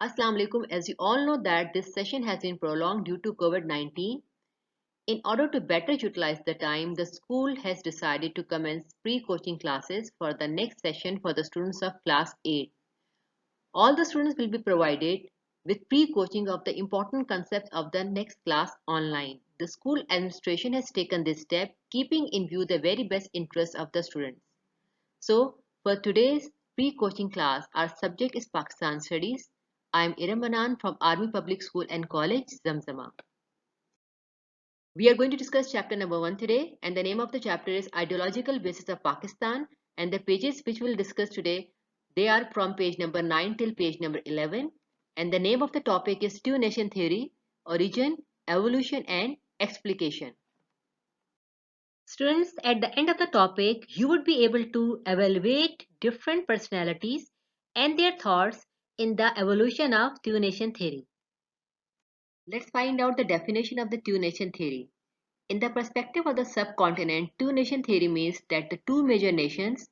Assalamu alaikum. As you all know that this session has been prolonged due to COVID-19. In order to better utilize the time, the school has decided to commence pre-coaching classes for the next session for the students of class 8. All the students will be provided with pre-coaching of the important concepts of the next class online. The school administration has taken this step, keeping in view the very best interests of the students. So, for today's pre-coaching class, our subject is Pakistan Studies. I am Iram Manan from Army Public School and College, Zamzama. We are going to discuss chapter number 1 today, and the name of the chapter is Ideological Basis of Pakistan. And the pages which we'll discuss today, they are from page number 9 till page number 11. And the name of the topic is Two Nation Theory, Origin, Evolution, and Explication. Students, at the end of the topic, you would be able to evaluate different personalities and their thoughts in the evolution of two nation theory. Let's find out the definition of the two nation theory. In the perspective of the subcontinent, two nation theory means that the two major nations,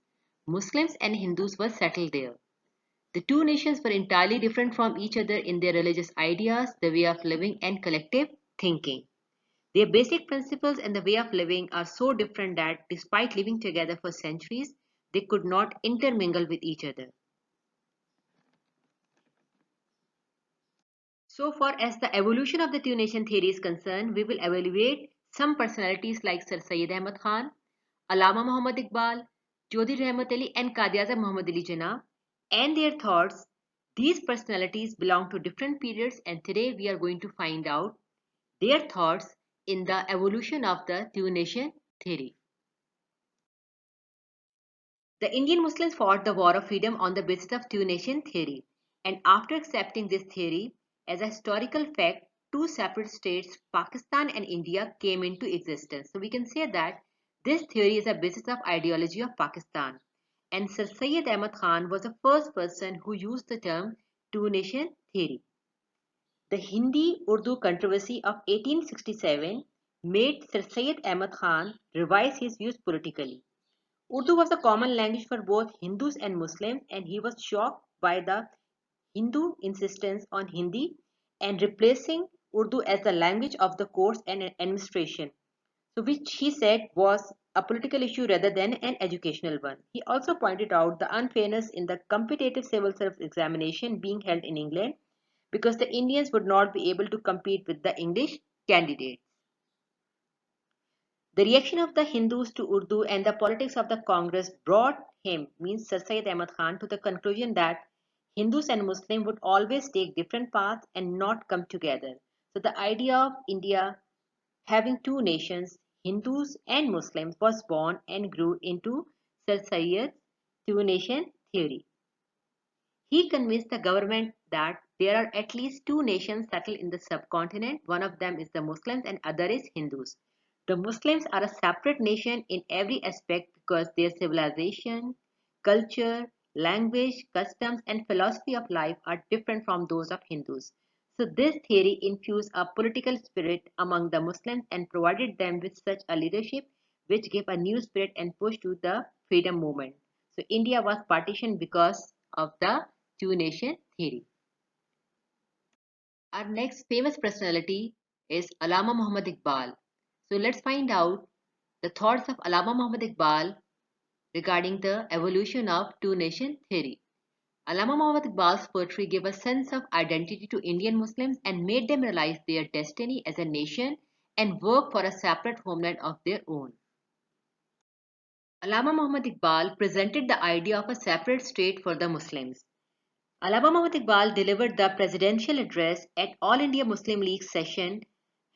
Muslims and Hindus, were settled there. The two nations were entirely different from each other in their religious ideas, the way of living, and collective thinking. Their basic principles and the way of living are so different that despite living together for centuries, they could not intermingle with each other. So far as the evolution of the two nation theory is concerned, we will evaluate some personalities like Sir Syed Ahmad Khan, Allama Muhammad Iqbal, Jodhi Rahmat Ali and Quaid Muhammad Ali Jinnah and their thoughts. These personalities belong to different periods, and today we are going to find out their thoughts in the evolution of the two nation theory. The Indian Muslims fought the war of freedom on the basis of two nation theory, and after accepting this theory as a historical fact, two separate states, Pakistan and India, came into existence. So we can say that this theory is a basis of ideology of Pakistan. And Sir Syed Ahmad Khan was the first person who used the term two nation theory. The Hindi-Urdu controversy of 1867 made Sir Syed Ahmad Khan revise his views politically. Urdu was a common language for both Hindus and Muslims, and he was shocked by the Hindu insistence on Hindi and replacing Urdu as the language of the courts and administration, so which he said was a political issue rather than an educational one. He also pointed out the unfairness in the competitive civil service examination being held in England because the Indians would not be able to compete with the English candidates. The reaction of the Hindus to Urdu and the politics of the Congress brought him, means Sir Syed Ahmad Khan, to the conclusion that Hindus and Muslims would always take different paths and not come together. So the idea of India having two nations, Hindus and Muslims, was born and grew into Sir Syed's two-nation theory. He convinced the government that there are at least two nations settled in the subcontinent. One of them is the Muslims and other is Hindus. The Muslims are a separate nation in every aspect because their civilization, culture, language, customs and philosophy of life are different from those of Hindus. So this theory infused a political spirit among the Muslims and provided them with such a leadership which gave a new spirit and push to the freedom movement. So India was partitioned because of the two nation theory. Our next famous personality is Allama Muhammad Iqbal. So let's find out the thoughts of Allama Muhammad Iqbal regarding the evolution of two nation theory. Allama Muhammad Iqbal's poetry gave a sense of identity to Indian Muslims and made them realize their destiny as a nation and work for a separate homeland of their own. Allama Muhammad Iqbal presented the idea of a separate state for the Muslims. Allama Muhammad Iqbal delivered the presidential address at All India Muslim League session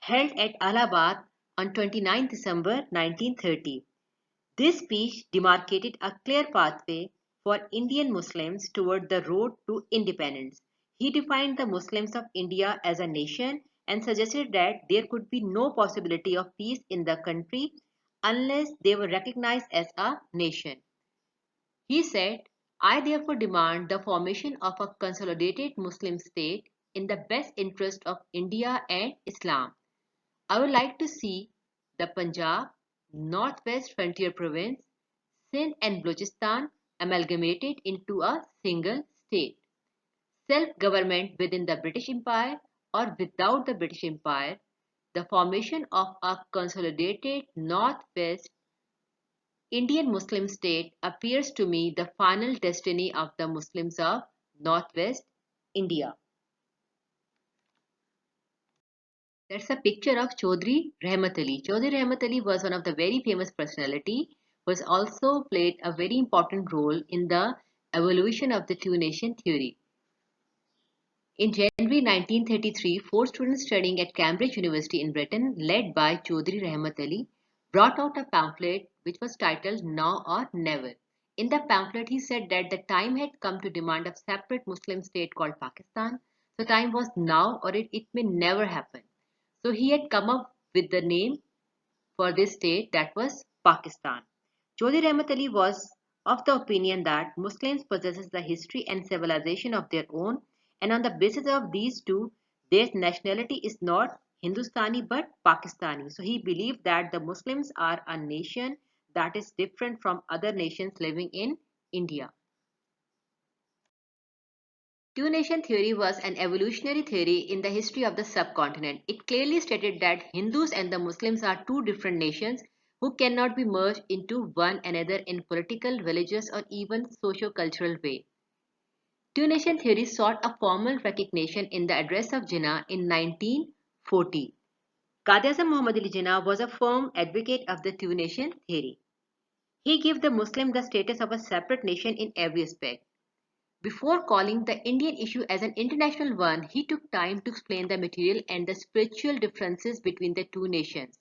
held at Allahabad on 29 December 1930. This speech demarcated a clear pathway for Indian Muslims toward the road to independence. He defined the Muslims of India as a nation and suggested that there could be no possibility of peace in the country unless they were recognized as a nation. He said, I therefore demand the formation of a consolidated Muslim state in the best interest of India and Islam. I would like to see the Punjab, Northwest Frontier Province, Sindh and Balochistan amalgamated into a single state. self-government within the British Empire or without the British Empire, the formation of a consolidated Northwest Indian Muslim state appears to me the final destiny of the Muslims of Northwest India. That's a picture of Chaudhry Rahmat Ali. Chaudhry Rahmat Ali was one of the very famous personality who has also played a very important role in the evolution of the two-nation theory. In January 1933, four students studying at Cambridge University in Britain, led by Chaudhry Rahmat Ali, brought out a pamphlet which was titled Now or Never. In the pamphlet, he said that the time had come to demand a separate Muslim state called Pakistan. The time was now or it may never happen. So he had come up with the name for this state, that was Pakistan. Chaudhry Rahmat Ali was of the opinion that Muslims possesses the history and civilization of their own, and on the basis of these two, their nationality is not Hindustani but Pakistani. So he believed that the Muslims are a nation that is different from other nations living in India. Two-nation theory was an evolutionary theory in the history of the subcontinent. It clearly stated that Hindus and the Muslims are two different nations who cannot be merged into one another in political, religious, or even socio-cultural way. Two-nation theory sought a formal recognition in the Address of Jinnah in 1940. Quaid-e-Azam Muhammad Ali Jinnah was a firm advocate of the two-nation theory. He gave the Muslim the status of a separate nation in every aspect. Before calling the Indian issue as an international one, he took time to explain the material and the spiritual differences between the two nations.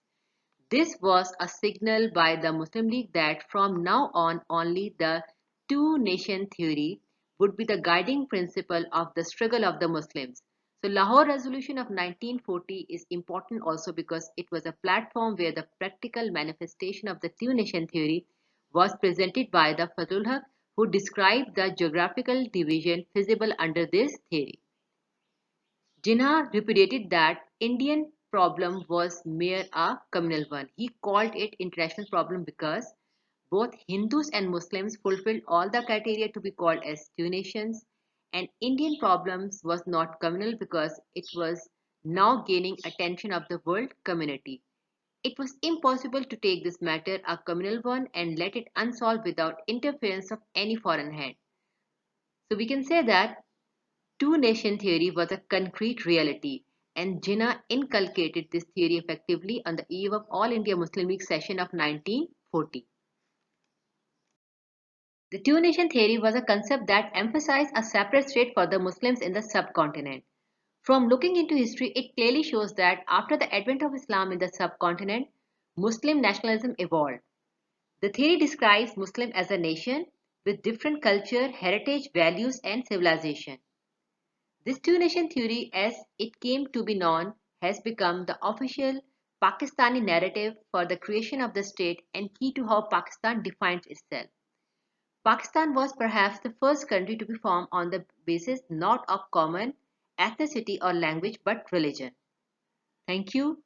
This was a signal by the Muslim League that from now on only the two-nation theory would be the guiding principle of the struggle of the Muslims. So Lahore Resolution of 1940 is important also because it was a platform where the practical manifestation of the two-nation theory was presented by the Fathul Haq, who described the geographical division feasible under this theory. Jinnah repudiated that Indian problem was mere a communal one. He called it international problem because both Hindus and Muslims fulfilled all the criteria to be called as two nations, and Indian problems was not communal because it was now gaining attention of the world community. It was impossible to take this matter a communal one and let it unsolved without interference of any foreign hand. So we can say that two-nation theory was a concrete reality, and Jinnah inculcated this theory effectively on the eve of All India Muslim League session of 1940. The two-nation theory was a concept that emphasized a separate state for the Muslims in the subcontinent. From looking into history, it clearly shows that after the advent of Islam in the subcontinent, Muslim nationalism evolved. The theory describes Muslim as a nation with different culture, heritage, values, and civilization. This two-nation theory, as it came to be known, has become the official Pakistani narrative for the creation of the state and key to how Pakistan defines itself. Pakistan was perhaps the first country to be formed on the basis not of common ethnicity or language but religion. Thank you.